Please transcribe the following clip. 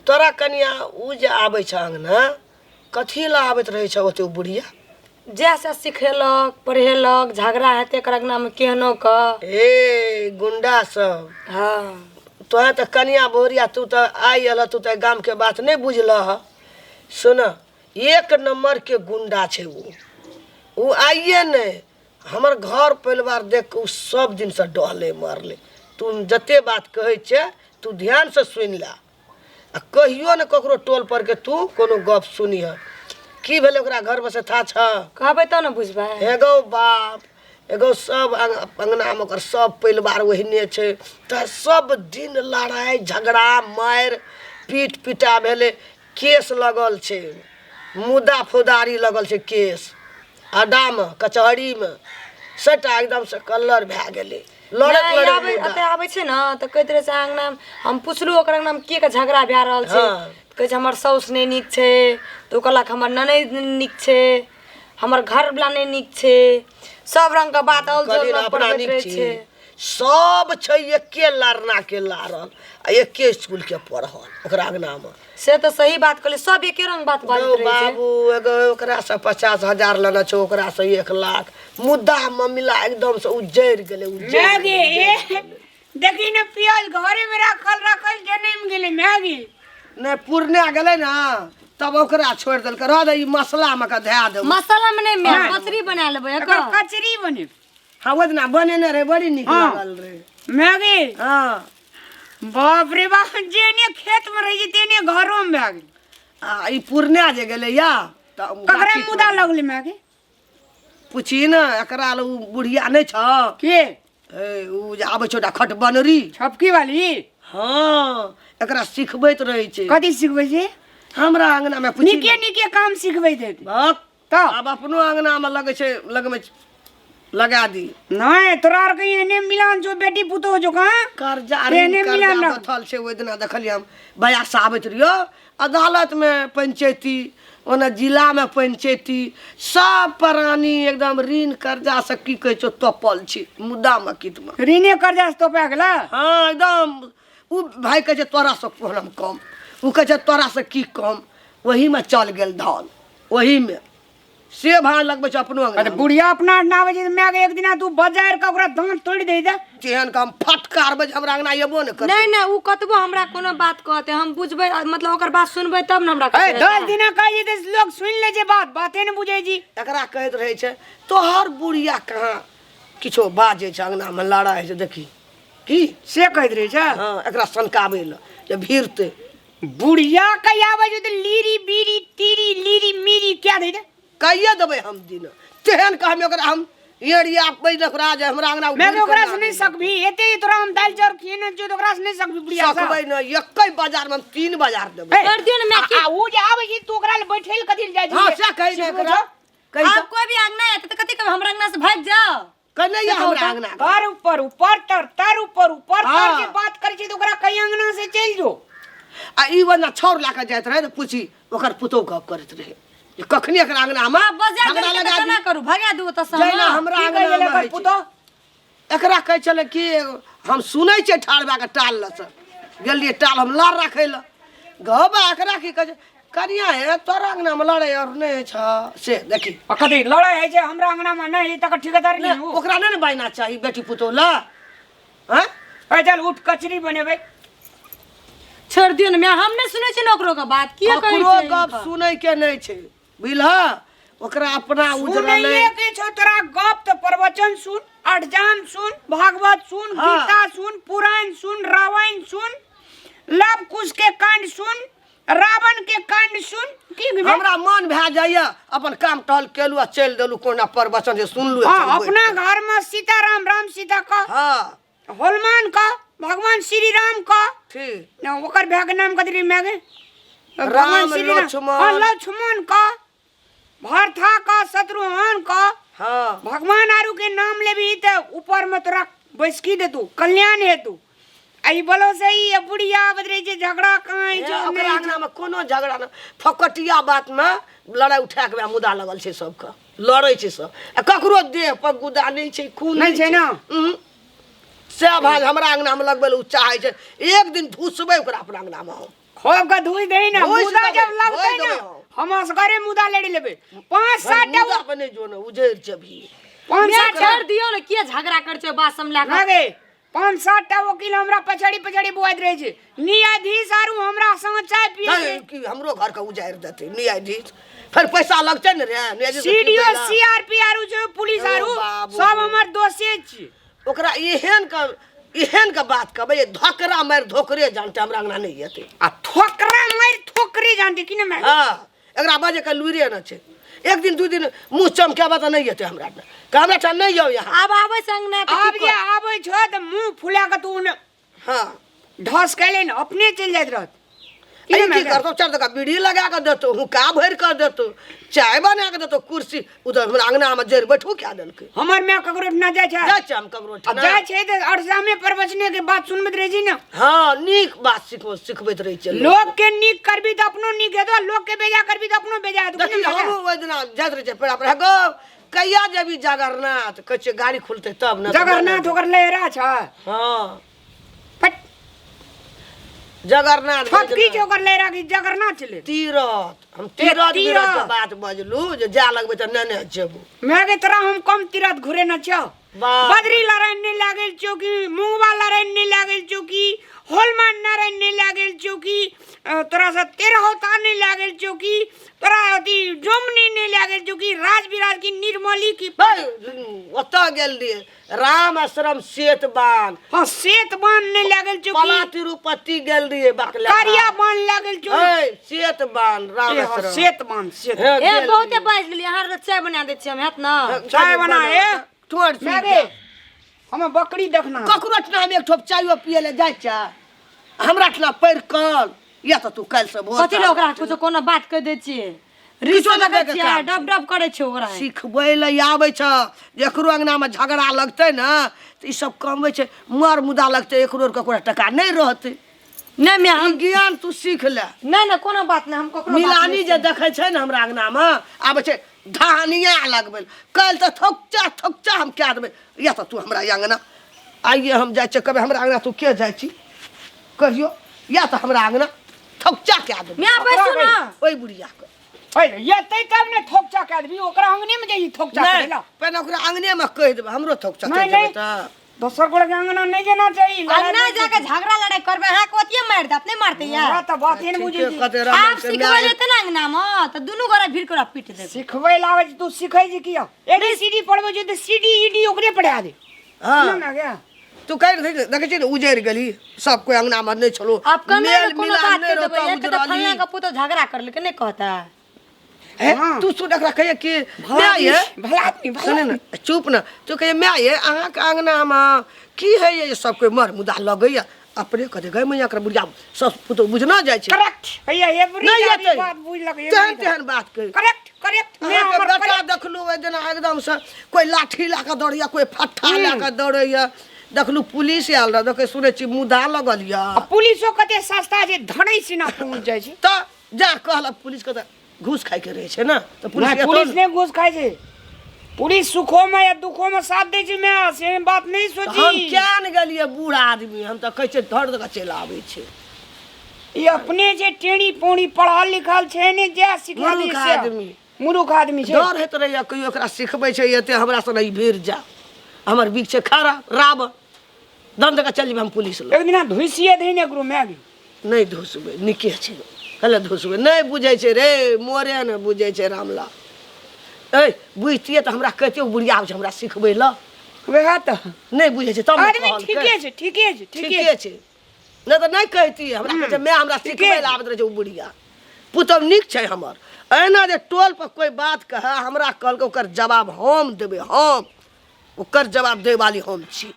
तोरा कनिया उ जे आबै छ अंगना कथी ला आबैत रहै छ ओते बुढ़िया जैसे सिखेलक पढ़ेलक झगड़ा हेते कर अंगना में केहनो क ए गुंडा सब हाँ तोहे तो कनिया बोरिया तू तो आई अल तू तो गाम के बात नहीं बुझल सुन एक नंबर के गुंडा छे उ आइए नहीं हमर घर परिवार देख उ सब दिन से डहले मरले तू जते बात कहे छे तू ध्यान से सुन ला आ कहियो न ककरो टोल पर के तू कोनो गप सुनी है की भेले ओकरा घर बसे था छ कहबे तो न बुझबे एगो बाप एगो सब अंगना में ओकर सब परिवार ओहने छे त सब दिन लड़ाई झगड़ा मार पीट पिटा भेले केस लगल छे मुद्दा फौदारी लगल छे केस अड्डा में कचहरी में सटा एकदम से कलर भै गेले लड़त आबे छे न त कहत रहे से अंगना हम पुछलू ओकर अंगना में के झगड़ा भै रहल छे कहे छे हमर साउस नहीं निक छे तो कहलक हमर ननद निक छे हमर घर वाला नहीं निक छे सब रंग का बात अपना निक छे सब छे एके लारना के लारल आ एके स्कूल के पढ़ल ओकरा अंगना में से तो सही बात कहले सब एके रंग बात बाजत रहे छे बाबू एगो ओकरा से 50,000 लेना छे ओकरा से 1 लाख मुद्दा मामला एकदम से उजड़ गेले देखी न पियाज घरे में रखल जन्म गेले मैगी नहीं पुरने गेले ना तब ओकरा छोड़ देल कर रह दे ई मसाला में का धै दे मसाला में नहीं कचरी बना लेबे एकर कचरी बने हां ओदना बनेने रे बड़ी निक लागल रे मैगी हां बाप रे बाप जेने खेत में रही तेने घरों में भाग आ ई पुरने जे गेले या त ककरे मुदा लगले मैगी पूछी न एकरा ल बुढ़िया नहीं छ के ए उ जे आबै छोटा खट बनरी छपकी वाली हां एकरा सिखबैत रहे छे कथि सिखबै छे हमरा अंगना में पूछी निके काम सिखबै दे बाप त अब अपनो अंगना में लगे छे लगमे लगा दी नहीं तोरा आर कहीं एने मिलान जो बेटी पुतो जो कहां कर्जा कर्जा बथल छे ओइ दिना देखलिए हम बया से आबैत रियो अदालत में पंचायती ओना जिला में पंचायती सब प्राणी एकदम ऋण कर्जा से की कहे छो तपल छी मुद्दा मकित में ऋणे कर्जा से तोपा गेला हां एकदम उ भाई कहे छे तोरा से कोहरम कम उ कहे छे तोरा से की कम वही में चल गेल धन वही में से भान लगबे छ अपनो अरे बुढ़िया अपना नावे जे मैं एक दिना तू बाजार का ओकरा दांत तोड़ दे जा तेहन काम फटकार बज हमरा अंगना येबो न कर नहीं नहीं उ कतबो हमरा कोनो बात कहते हम बुझबे मतलब ओकर बात सुनबे तब न हमरा ए 10 दिना कहि दे लोग सुन ले जे बाते न बुझे जी एकरा कहत रहे छे तोहर बुढ़िया कहां किछो बाजे छ अंगना में लड़ाई छे देखी की से कहत रहे छे हां एकरा सनकाबे ल जे भीरते बुढ़िया कहिया बजे त लीरी बीरी तीरी लीरी मीरी क्या दे दे कहिए देबे हम दिन तेहन का हम ओकरा हम एरिया पे ओकरा जे हमरा अंगना मैं ओकरा से नहीं सकबी एते तोरा हम दाल चाउर खिने जो ओकरा से नहीं सकबी बुढ़िया सकबै न एकई बाजार में 3 बाजार देबे कर दियो न मैं आ उ जे आबै छी तू ओकरा ले बैठेल कथि ले जाय छी हां से कहि दे एकरा कहि आप कोई भी अंगना है त कथि कब हमरा अंगना से भाग जाओ कन्हैया हमरा अंगना तर ऊपर ऊपर के बात करै छी त ओकरा कई अंगना से चल जो आ ई वना छोर ला के जात रहे त पूछी ओकर पुतो गप करत रहे ये कखनी एकरा अंगना में झगड़ा लगा ना करू भगा दू त जैना हमरा अंगना में पुतो एकरा कह चले कि हम सुनै छै ठाड़बा के टाल ल से गेलिए टाल हम लार रखे ल गबा एकरा की कह कनिया है तोरा अंगना में लड़े और नहीं छ से देखी कथि लड़ाई है जे हमरा अंगना में नहीं तक ठेकेदार नहीं ओकरा नहीं बायना चाहिए बेटी पुतो ला हैं ए चल उठ कचरी बनेबे छोड़ दियो न मैं हम नहीं सुनै छी नौकरो का बात किया कहै ओकरो गप सुनै के नहीं छै बुझला ओकरा अपना उजरा नहीं के छो तोरा गप त प्रवचन सुन अठजाम सुन भागवत सुन गीता सुन पुराण सुन रामायण सुन लव कुश के कांड सुन रावण के कांड सुन की हमरा मन भै जाइए अपन काम टहल केलु आ चल देलु कोना प्रवचन जे सुनलु हां अपना घर में सीताराम राम सीता का हां हनुमान का भगवान श्री राम का ठीक न ओकर भाग नाम कथि मैगे राम लक्ष्मण का भरथा का शत्रुघ्न का हां भगवान आरु के नाम लेबी त ऊपर में तोरा बैसकी दे तू कल्याण है तू आई बोलो सही ये बुढ़िया बदरे जे झगड़ा काई जो ओकरा अंगना में कोनो झगड़ा न फकटिया बात में लड़ाई उठा के मुद्दा लगल छै सबका लड़ै छै सब आ ककरो देह पर गुदा नहीं छै खून नहीं छै ना से भाज हमरा अंगना में लगबे उ चाहे छै एक दिन घुसबे ओकरा अपना अंगना में हम खोब का धुई दे ना धोइ मुदा देबै, जब लगतै धोइ ना देबै। हम असगरे मुदा लेडी लेबे 5-7 टा मुदा बने जो न उजैर जभी 5-7 टा छोड़ दियो ना के झगड़ा कर छे बात समला के लागे 5-7 टा वकील हमरा पछाड़ी बुआइत रहे छै न्यायाधीश आरू हमरा संग चाय पिए नहीं कि हमरो घर का उजाड़ देते न्यायाधीश फिर पैसा लगते न रे न्यायाधीश के की सीडीओ देला? सीआरपी आरू जो पुलिस ओ आरू बाबू। सब हमर दोषे छी ओकरा एहन का बात कहबै धोकरा मार धोकरे जानते हमरा अंगना नहीं हेतै आ ठोकरा मार ठोकरे जानते कि मैं हाँ एकरा बाजे का लुइरे न छै एक दिन दू दिन मुंह चमकाबा त नहीं हेतै हमरा का हमरा ठाम नहीं जाओ यहाँ अब आवे संग ना अब जे आबै छ त मुंह फुला के तू न हाँ ढस कैले न अपने चल जाइत रहत कि की मैं करतो चार टका बीड़ी लगा के देतो हुक्का भर के देतो चाय बना के देतो कुर्सी उधर हमरा अंगना में जर बैठू क्या देलकै हमर में ककरो न जाय छै जा चाम ककरो अब जाय छै त अरसामे प्रवचने के बात सुनबैत रहे छी न हाँ नीक बात सिखबैत रही छै लोग के नीक करबी त अपनो नीक हेतो लोग के बेजा करबी त अपनो बेजा हेतो देखी हम ओइ दिना जाइत रहे छै पेड़ा पर गो कहिया जेबी जगरनाथ कहै छै गाड़ी खुलतै तब न जगन्नाथ ओकर लहरा छ हाँ फट जगरनाथ फटकी छै ओकर लहरा की जगन्नाथ चले तीरथ हम तीरथ तीरथ। बीरथ के बात बजलू जे जा लगबै त नेने जेबू मैं के तरह हम कम तीरथ घुरे न छ वाह। बद्री लड़ाई नहीं लागल चौकी मुंगवा लड़ाई नहीं लागल चौकी होलमान नारायण नहीं लागल चौकी तोरा से 13 होता नहीं लागल चौकी तोरा अथी जोमनी नहीं लागल चौकी राज विराज की निर्मली की ओतऽ गेल रहिए राम आश्रम सेतबान हाँ सेत बांध नहीं लागल चौकी पला तिरुपति गेल रहिए बकला कारिया बांध लागल चौकी सेतबान राम हाँ, आश्रम सेत बांध सेत हे, ए गेल बहुते रहिए। बाज गेली यहाँ चाय बना दे छी हम हेत ना चाय बना ए ठोर मैं पी के हमें बकरी देखना ककरो ठना हम एक ठोप चायो पिए ले जाय छ हमरा ठना पैर कल या त तू काल से भोर कथि ले ओकरा कुछो कोनो बात कह दे छी रिसो लगे लगे के छी काम छै। डब डब करे छी ओकरा सिखबै ले आबै छ जे एकरो अंगना में झगड़ा लगतै न त ई सब कमबै छै मर मुदा लगतै एकरो ककरो टका नहीं रहतै नहीं मैं ई हम ज्ञान तू सीख ले नहीं नहीं कोनो बात नहीं हम ककरो मिलानी जे देखै छै न हमरा अंगना में आबै छै धानिया लगबै कल त थोकचा हम क्या देबै या त तू हमरा अंगना आइए हम जाय छै कबे हमरा अंगना तू के जाय छी कहियो या त हमरा अंगना थोकचा क्या देबै मैं बैसू ना ओइ बुढ़िया के पहले ये तै तब ने थोकचा के आदमी ओकरा अंगने में जाई थोकचा नहीं करेला पहले ओकरा अंगने में कह देबै हमरो थोकचा नहीं, कह देबै नहीं। त दोसर गोड़ के अंगना नहीं जाना चाहिए अंगना जाके झगड़ा लड़ाई करबे हां कोतिए मार दत नहीं मारते यार हमरा त बात नहीं बुझी कते आप सिखबै लेते ना अंगना में तो दुनु गोरा भीड़ कर पीट दे सिखबै लावे तू सिखै जी किया एबीसीडी पढ़बो जे त सीडी ईडी ओकरे पढ़ा दे हां ना क्या तू कह देखे छी न उजैर गेली सब कोई अंगना में नहीं छलो आप कने मेल कोनो मिलान बात नहीं कर देबै रहता एक तो फलना उजराली का पुतो झगड़ा कर लेके नहीं कहता है हाँ। तू सुन एकरा कहे कि भला मैं आदमी, ये भला आदमी, भला सुने न चुप न तू कहे मैं ये अहाँ के अंगना में की है ये सब कोई मर मुदा लगैया अपने कहे गए मैया कर बुढ़िया सब पुतो बुझना जाय छै करेक्ट भैया एवरी नहीं हेतै बात बुझ लगे तेहन तेहन बात कही करेक्ट करेक्ट मैं अहाँ के हमर बेटा देखलू ओइ दिना एकदम से कोई लाठी ला के दौड़ैया कोई फट्ठा ला के दौड़ैया देखलू पुलिस आयल रह देखे सुने छी मुदा लगल या पुलिसो कते सस्ता छै धड़ै सिना पहुंच जाय छै त जा कहला पुलिस के त घूस खाइ के रहे छै ना त पुलिस नहीं, पुलिस ने घूस खाय छै पुलिस सुखो में या दुखो में साथ दे छै मैं से बात नहीं हम सोची क्या न गेलिए बूढ़ा आदमी हम त कहै छै धड़ दऽ के चलि आबै छै ये अपने जे टेढ़ी पोड़ी पढ़ल लिखल छै ने जे सिखा दी मूर्ख से आदमी। मूर्ख आदमी छै डर हेत रहैया कहियो एकरा सिखबै छै एते हमरा से नहीं भीड़ जा हमर बीच छै खड़ा रावण दंड के चली हम पुलिस लग एक दिना धुसिए दे ने गुरु मैगी नहीं धुसबै निके छै हले धुसबै नहीं बुझै छै रे मोरे न बुझै छै रामला ए बुझतिए त हमरा कहते बुढ़िया आबै छै हमरा सिखबै ल वह तो नहीं बुझै छै तब न आदमी कहलकै। ठीके छै ठीके छै ठीके छै नहीं तो नहीं कहती हमरा कहै छै मैं हमरा ठीके सिखबै छै। ला आबैत रहै छै उ बुढ़िया पुतब नीक छै हमर एना जे टोल पर कोई बात कहे हमरा कहलकै ओकर जवाब हम देबै हम ओकर जवाब दै वाली हम छी